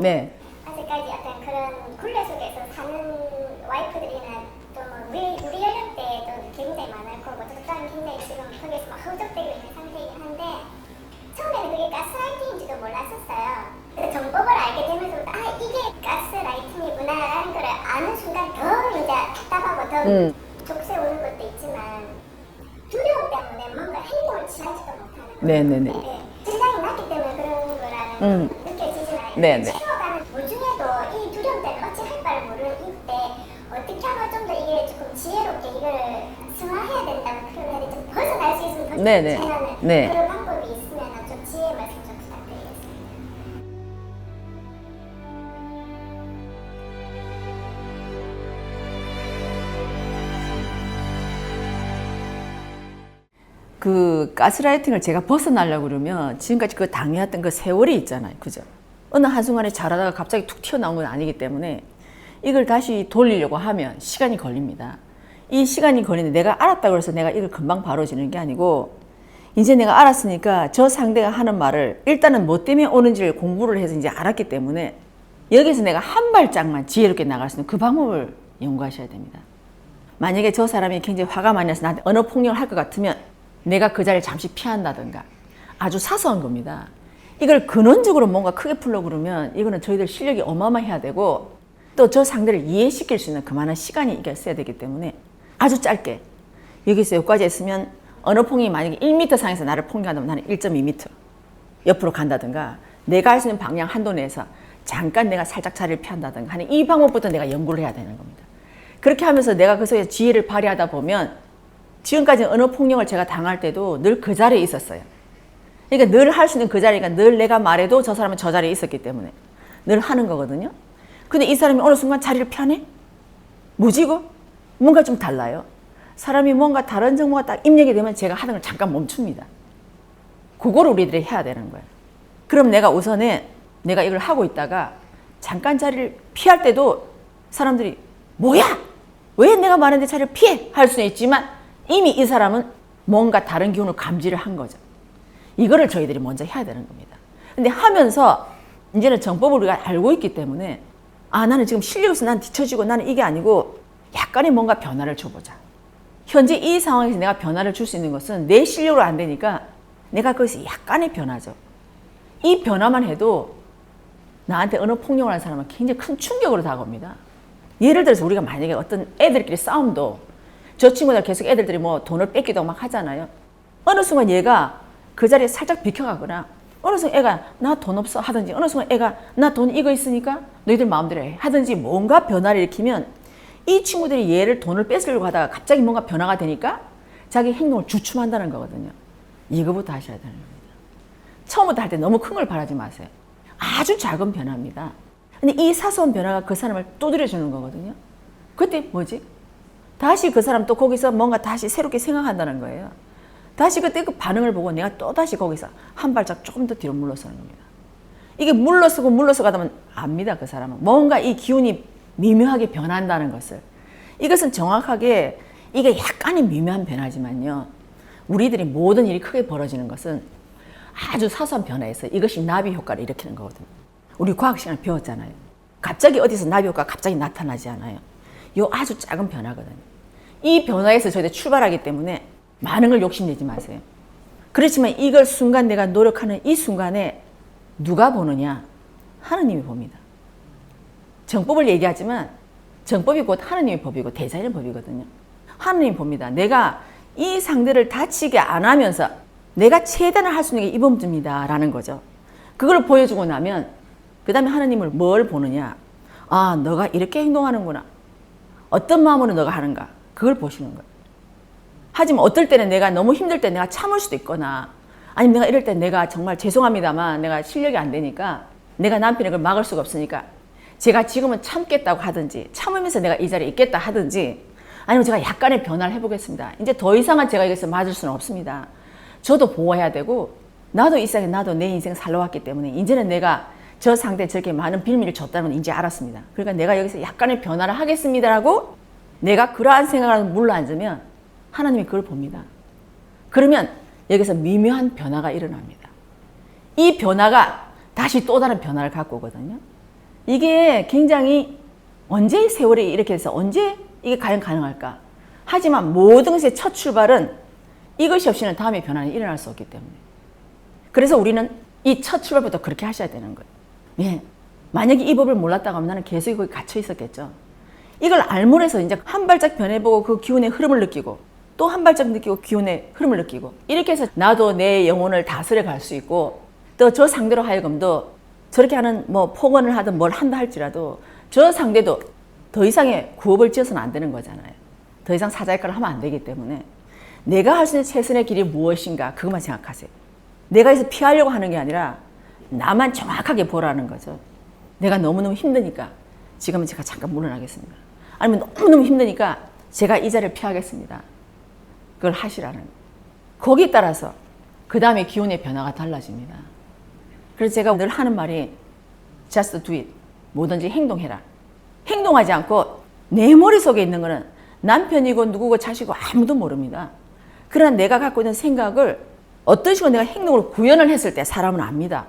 네. 아직까지 약간 그런 굴레 속에서 사는 와이프들이나 또 우리 연령대도 굉장히 많을 거고 또 또한 굉장히 지금 거기서 막 허우적대고 있는 상태이긴 한데 처음에는 그게 가스라이팅인지도 몰랐었어요. 그 정법을 알게 되면서부터 아 이게 가스라이팅이구나라는 걸 아는 순간 더 이제 답답하고 더 족쇄 오는 것도 있지만 두려움 때문에 뭔가 행동을 취하지도 못하는 거예요. 네네네. 네. 진상이 났기 때문에 그런 거라는 느껴지지만 네네. 치료가는 도중에도 이 두려움 때문에 어찌 할 바를 모르는 이때 어떻게 하면 좀 더 이게 조금 지혜롭게 이거를 승화해야 된다는 표현을 좀 벗어날 수 있으면 더 네네. 좋겠다는 네. 그런 방법이 있으면 좀 지혜 말씀 좀 부탁드리겠습니다. 그 가스라이팅을 제가 벗어나려고 그러면 지금까지 그 당해왔던 그 세월이 있잖아요. 그죠? 어느 한순간에 잘하다가 갑자기 툭 튀어나온 건 아니기 때문에 이걸 다시 돌리려고 하면 시간이 걸립니다. 이 시간이 걸리는데 내가 알았다고 해서 내가 이걸 금방 바로지는 게 아니고 이제 내가 알았으니까 저 상대가 하는 말을 일단은 뭐 때문에 오는지를 공부를 해서 이제 알았기 때문에 여기서 내가 한 발짝만 지혜롭게 나갈 수 있는 그 방법을 연구하셔야 됩니다. 만약에 저 사람이 굉장히 화가 많이 나서 나한테 언어 폭력을 할 것 같으면 내가 그 자리를 잠시 피한다든가 아주 사소한 겁니다. 이걸 근원적으로 뭔가 크게 풀려고 그러면 이거는 저희들 실력이 어마어마해야 되고 또 저 상대를 이해시킬 수 있는 그만한 시간이 있어야 되기 때문에 아주 짧게 여기서 여기까지 했으면 언어 폭력이 만약에 1m 상에서 나를 폭력한다면 나는 1.2m 옆으로 간다든가 내가 할 수 있는 방향 한도 내에서 잠깐 내가 살짝 자리를 피한다든가 하는 이 방법부터 내가 연구를 해야 되는 겁니다. 그렇게 하면서 내가 그 속에 지혜를 발휘하다 보면 지금까지 언어 폭력을 제가 당할 때도 늘 그 자리에 있었어요. 그러니까 늘 할 수 있는 그 자리가 늘 내가 말해도 저 사람은 저 자리에 있었기 때문에 늘 하는 거거든요. 근데 이 사람이 어느 순간 자리를 피하네? 뭐지 이거? 뭔가 좀 달라요. 사람이 뭔가 다른 정보가 딱 입력이 되면 제가 하는 걸 잠깐 멈춥니다. 그거를 우리들이 해야 되는 거예요. 그럼 내가 우선은 내가 이걸 하고 있다가 잠깐 자리를 피할 때도 사람들이 뭐야? 왜 내가 말하는데 자리를 피해? 할 수는 있지만 이미 이 사람은 뭔가 다른 기운을 감지를 한 거죠. 이거를 저희들이 먼저 해야 되는 겁니다. 근데 하면서 이제는 정법을 우리가 알고 있기 때문에 아 나는 지금 실력에서 난 뒤처지고 나는 이게 아니고 약간의 뭔가 변화를 줘보자. 현재 이 상황에서 내가 변화를 줄 수 있는 것은 내 실력으로 안 되니까 내가 거기서 약간의 변화죠. 이 변화만 해도 나한테 언어 폭력을 하는 사람은 굉장히 큰 충격으로 다가옵니다. 예를 들어서 우리가 만약에 어떤 애들끼리 싸움도 저 친구들 계속 애들들이 뭐 돈을 뺏기도 막 하잖아요. 어느 순간 얘가 그 자리에 살짝 비켜가거나 어느 순간 애가 나 돈 없어 하든지 어느 순간 애가 나 돈 이거 있으니까 너희들 마음대로 해 하든지 뭔가 변화를 일으키면 이 친구들이 얘를 돈을 뺏으려고 하다가 갑자기 뭔가 변화가 되니까 자기 행동을 주춤한다는 거거든요. 이거부터 하셔야 되는 겁니다. 처음부터 할 때 너무 큰 걸 바라지 마세요. 아주 작은 변화입니다. 근데 이 사소한 변화가 그 사람을 두드려주는 거거든요. 그때 뭐지? 다시 그 사람 또 거기서 뭔가 다시 새롭게 생각한다는 거예요. 다시 그때 그 반응을 보고 내가 또 다시 거기서 한 발짝 조금 더 뒤로 물러서는 겁니다. 이게 물러서고 가다 보면 압니다. 그 사람은 뭔가 이 기운이 미묘하게 변한다는 것을. 이것은 정확하게 이게 약간의 미묘한 변화지만요. 우리들이 모든 일이 크게 벌어지는 것은 아주 사소한 변화에서 이것이 나비 효과를 일으키는 거거든요. 우리 과학 시간에 배웠잖아요. 갑자기 어디서 나비 효과가 갑자기 나타나지 않아요. 요 아주 작은 변화거든요. 이 변화에서 저희들 출발하기 때문에 많은 걸 욕심내지 마세요. 그렇지만 이걸 순간 내가 노력하는 이 순간에 누가 보느냐? 하느님이 봅니다. 정법을 얘기하지만 정법이 곧 하느님의 법이고 대자연의 법이거든요. 하느님이 봅니다. 내가 이 상대를 다치게 안 하면서 내가 최대한 할 수 있는 게 이 범주입니다 라는 거죠. 그걸 보여주고 나면 그 다음에 하느님을 뭘 보느냐? 아, 너가 이렇게 행동하는구나. 어떤 마음으로 너가 하는가? 그걸 보시는 거예요. 하지만 어떨 때는 내가 너무 힘들 때 내가 참을 수도 있거나 아니면 내가 이럴 때 내가 정말 죄송합니다만 내가 실력이 안 되니까 내가 남편이 그걸 막을 수가 없으니까 제가 지금은 참겠다고 하든지 참으면서 내가 이 자리에 있겠다 하든지 아니면 제가 약간의 변화를 해보겠습니다. 이제 더 이상은 제가 여기서 맞을 수는 없습니다. 저도 보호해야 되고 나도 이 세상에 나도 내 인생 살아왔기 때문에 이제는 내가 저 상대에 저렇게 많은 빌미를 줬다는 건 이제 알았습니다. 그러니까 내가 여기서 약간의 변화를 하겠습니다라고 내가 그러한 생각을 물러앉으면 하나님이 그걸 봅니다. 그러면 여기서 미묘한 변화가 일어납니다. 이 변화가 다시 또 다른 변화를 갖고 오거든요. 이게 굉장히 언제 세월이 이렇게 해서 언제 이게 과연 가능할까? 하지만 모든 것의 첫 출발은 이것이 없이는 다음에 변화는 일어날 수 없기 때문에. 그래서 우리는 이 첫 출발부터 그렇게 하셔야 되는 거예요. 예. 만약에 이 법을 몰랐다고 하면 나는 계속 거기 갇혀 있었겠죠. 이걸 알므로 해서 이제 한 발짝 변해보고 그 기운의 흐름을 느끼고 또 한 발짝 느끼고 기운의 흐름을 느끼고 이렇게 해서 나도 내 영혼을 다스려 갈 수 있고 또 저 상대로 하여금도 저렇게 하는 뭐 폭언을 하든 뭘 한다 할지라도 저 상대도 더 이상의 구업을 지어서는 안 되는 거잖아요. 더 이상 사자익가를 하면 안 되기 때문에 내가 할 수 있는 최선의 길이 무엇인가 그것만 생각하세요. 내가 해서 피하려고 하는 게 아니라 나만 정확하게 보라는 거죠. 내가 너무너무 힘드니까 지금은 제가 잠깐 물러나겠습니다. 아니면 너무너무 힘드니까 제가 이 자리를 피하겠습니다. 그걸 하시라는 거예요. 거기에 따라서 그 다음에 기운의 변화가 달라집니다. 그래서 제가 늘 하는 말이 just do it. 뭐든지 행동해라. 행동하지 않고 내 머릿속에 있는 거는 남편이고 누구고 자식이고 아무도 모릅니다. 그러나 내가 갖고 있는 생각을 어떤 식으로 내가 행동으로 구현을 했을 때 사람은 압니다.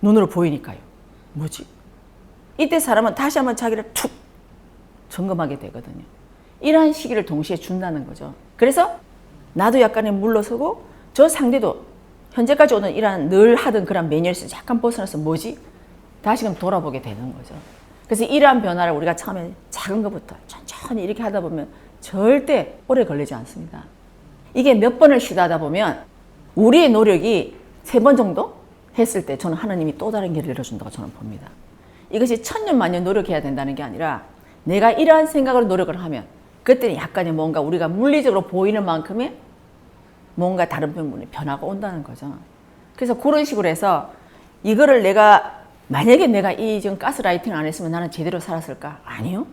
눈으로 보이니까요. 뭐지? 이때 사람은 다시 한번 자기를 툭 점검하게 되거든요. 이러한 시기를 동시에 준다는 거죠. 그래서 나도 약간의 물러서고 저 상대도 현재까지 오는 이러한 늘 하던 그런 매뉴얼에서 약간 벗어나서 뭐지? 다시금 돌아보게 되는 거죠. 그래서 이러한 변화를 우리가 처음에 작은 것부터 천천히 이렇게 하다 보면 절대 오래 걸리지 않습니다. 이게 몇 번을 시도하다 보면 우리의 노력이 3번 정도 했을 때 저는 하나님이 또 다른 길을 열어준다고 저는 봅니다. 이것이 천년만년 노력해야 된다는 게 아니라 내가 이러한 생각으로 노력을 하면 그때는 약간의 뭔가 우리가 물리적으로 보이는 만큼의 뭔가 다른 부분에 변화가 온다는 거죠. 그래서 그런 식으로 해서 이거를 내가 만약에 내가 이 지금 가스라이팅 안 했으면 나는 제대로 살았을까? 아니요.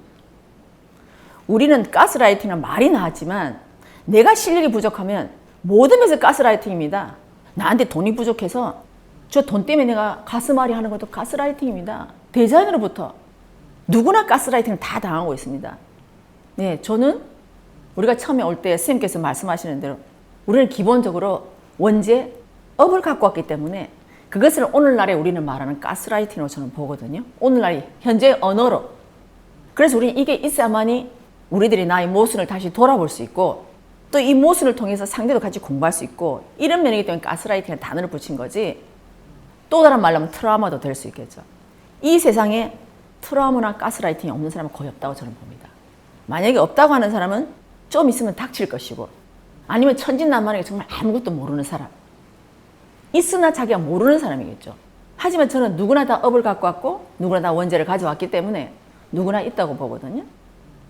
우리는 가스라이팅은 말이 나왔지만 내가 실력이 부족하면 모든 면에서 가스라이팅입니다. 나한테 돈이 부족해서 저 돈 때문에 내가 가스말이 하는 것도 가스라이팅입니다. 대자연으로부터 누구나 가스라이팅을 다 당하고 있습니다. 네, 저는 우리가 처음에 올 때 선생님께서 말씀하시는 대로 우리는 기본적으로 원죄, 업을 갖고 왔기 때문에 그것을 오늘날에 우리는 말하는 가스라이팅으로 저는 보거든요. 오늘날 현재 언어로. 그래서 우리는 이게 있어야만이 우리들이 나의 모순을 다시 돌아볼 수 있고 또 이 모순을 통해서 상대도 같이 공부할 수 있고 이런 면이기 때문에 가스라이팅의 단어를 붙인 거지 또 다른 말로 하면 트라우마도 될 수 있겠죠. 이 세상에 트라우마나 가스라이팅이 없는 사람은 거의 없다고 저는 봅니다. 만약에 없다고 하는 사람은 좀 있으면 닥칠 것이고 아니면 천진난만하게 정말 아무것도 모르는 사람. 있으나 자기가 모르는 사람이겠죠. 하지만 저는 누구나 다 업을 갖고 왔고 누구나 다 원죄를 가져왔기 때문에 누구나 있다고 보거든요.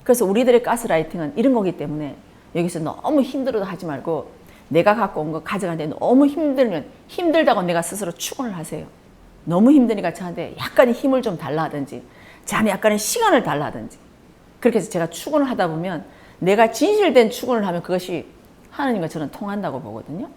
그래서 우리들의 가스라이팅은 이런 거기 때문에 여기서 너무 힘들어도 하지 말고 내가 갖고 온 거 가져가는데 너무 힘들면 힘들다고 내가 스스로 축원을 하세요. 너무 힘드니까 저한테 약간의 힘을 좀 달라 하든지 자네 약간의 시간을 달라 하든지 그렇게 해서 제가 축원을 하다 보면 내가 진실된 축원을 하면 그것이 하나님과 저는 통한다고 보거든요.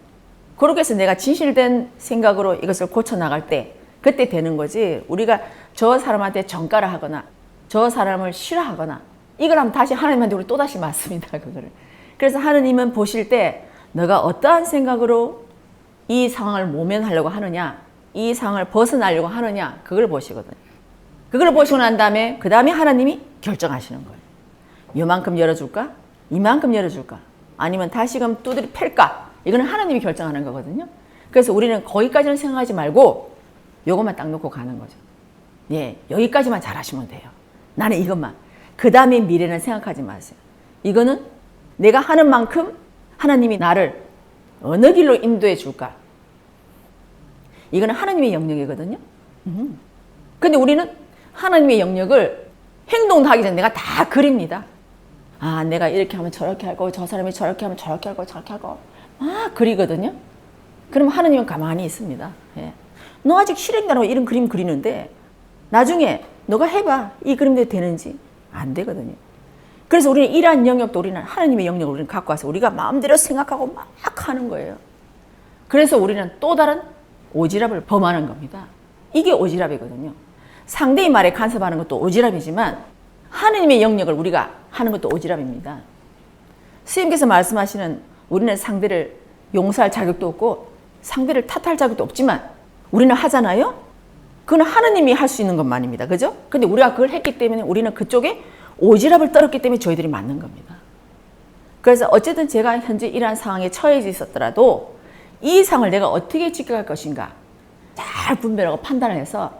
그렇게 해서 내가 진실된 생각으로 이것을 고쳐나갈 때 그때 되는 거지 우리가 저 사람한테 정가를 하거나 저 사람을 싫어하거나 이걸 하면 다시 하나님한테 우리 또다시 맞습니다. 그거를. 그래서 하나님은 보실 때 너가 어떠한 생각으로 이 상황을 모면하려고 하느냐 이 상황을 벗어나려고 하느냐 그걸 보시거든요. 그걸 보시고 난 다음에 그 다음에 하나님이 결정하시는 거예요. 이만큼 열어줄까? 이만큼 열어줄까? 아니면 다시금 두드려 팰까? 이거는 하나님이 결정하는 거거든요. 그래서 우리는 거기까지는 생각하지 말고 요것만 딱 놓고 가는 거죠. 예, 여기까지만 잘하시면 돼요. 나는 이것만. 그 다음에 미래는 생각하지 마세요. 이거는 내가 하는 만큼 하나님이 나를 어느 길로 인도해 줄까? 이거는 하나님의 영역이거든요. 근데 우리는 하나님의 영역을 행동도 하기 전에 내가 다 그립니다. 아, 내가 이렇게 하면 저렇게 할 거고 저 사람이 저렇게 하면 저렇게 할 거고 저렇게 할 거고 막 그리거든요. 그럼 하나님은 가만히 있습니다. 예. 너 아직 실행자로 이런 그림 그리는데 나중에 너가 해봐. 이 그림대로 되는지 안 되거든요. 그래서 우리는 이러한 영역도 우리는 하나님의 영역을 우리는 갖고 와서 우리가 마음대로 생각하고 막 하는 거예요. 그래서 우리는 또 다른 오지랖을 범하는 겁니다. 이게 오지랖이거든요. 상대의 말에 간섭하는 것도 오지랖이지만 하나님의 영역을 우리가 하는 것도 오지랖입니다. 스님께서 말씀하시는 우리는 상대를 용서할 자격도 없고 상대를 탓할 자격도 없지만 우리는 하잖아요. 그건 하느님이 할 수 있는 것만입니다. 그죠? 근데 우리가 그걸 했기 때문에 우리는 그쪽에 오지랖을 떨었기 때문에 저희들이 맞는 겁니다. 그래서 어쨌든 제가 현재 이러한 상황에 처해져 있었더라도 이 상을 내가 어떻게 지켜갈 것인가 잘 분별하고 판단을 해서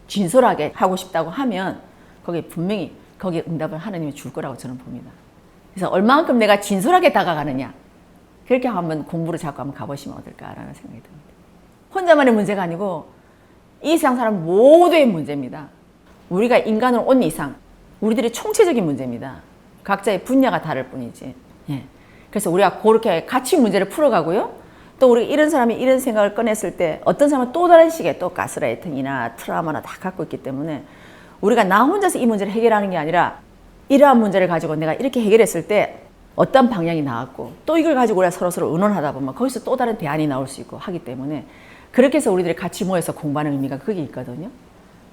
진솔하게 하고 싶다고 하면 거기에 분명히 거기에 응답을 하느님이 줄 거라고 저는 봅니다. 그래서 얼마만큼 내가 진솔하게 다가가느냐 그렇게 한번 공부를 자꾸 한번 가보시면 어떨까라는 생각이 듭니다. 혼자만의 문제가 아니고 이 세상 사람 모두의 문제입니다. 우리가 인간으로 온 이상 우리들의 총체적인 문제입니다. 각자의 분야가 다를 뿐이지. 예. 그래서 우리가 그렇게 같이 문제를 풀어가고요. 또 우리가 이런 사람이 이런 생각을 꺼냈을 때 어떤 사람은 또 다른 식의 또 가스라이팅이나 트라우마나 다 갖고 있기 때문에 우리가 나 혼자서 이 문제를 해결하는 게 아니라 이러한 문제를 가지고 내가 이렇게 해결했을 때 어떤 방향이 나왔고 또 이걸 가지고 우리가 서로 의논하다 보면 거기서 또 다른 대안이 나올 수 있고 하기 때문에 그렇게 해서 우리들이 같이 모여서 공부하는 의미가 그게 있거든요.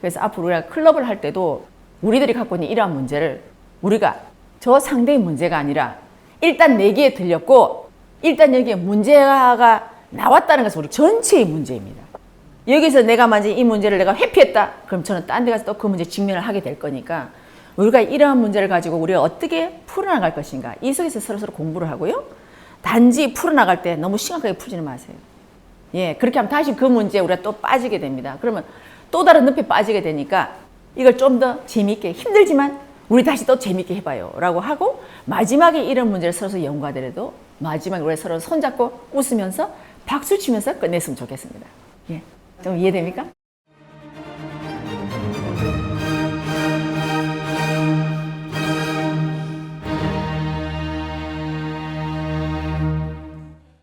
그래서 앞으로 우리가 클럽을 할 때도 우리들이 갖고 있는 이러한 문제를 우리가 저 상대의 문제가 아니라 일단 내기에 들렸고 일단 여기에 문제가 나왔다는 것은 우리 전체의 문제입니다. 여기서 내가 만약 이 문제를 내가 회피했다. 그럼 저는 딴 데 가서 또 그 문제 직면을 하게 될 거니까 우리가 이러한 문제를 가지고 우리가 어떻게 풀어나갈 것인가. 이 속에서 서로 공부를 하고요. 단지 풀어나갈 때 너무 심각하게 풀지는 마세요. 예, 그렇게 하면 다시 그 문제에 우리가 또 빠지게 됩니다. 그러면 또 다른 늪에 빠지게 되니까 이걸 좀 더 재미있게 힘들지만 우리 다시 또 재미있게 해봐요 라고 하고 마지막에 이런 문제를 서로 연구하더라도 마지막에 우리 서로 손잡고 웃으면서 박수 치면서 끝냈으면 좋겠습니다. 예, 좀 이해됩니까?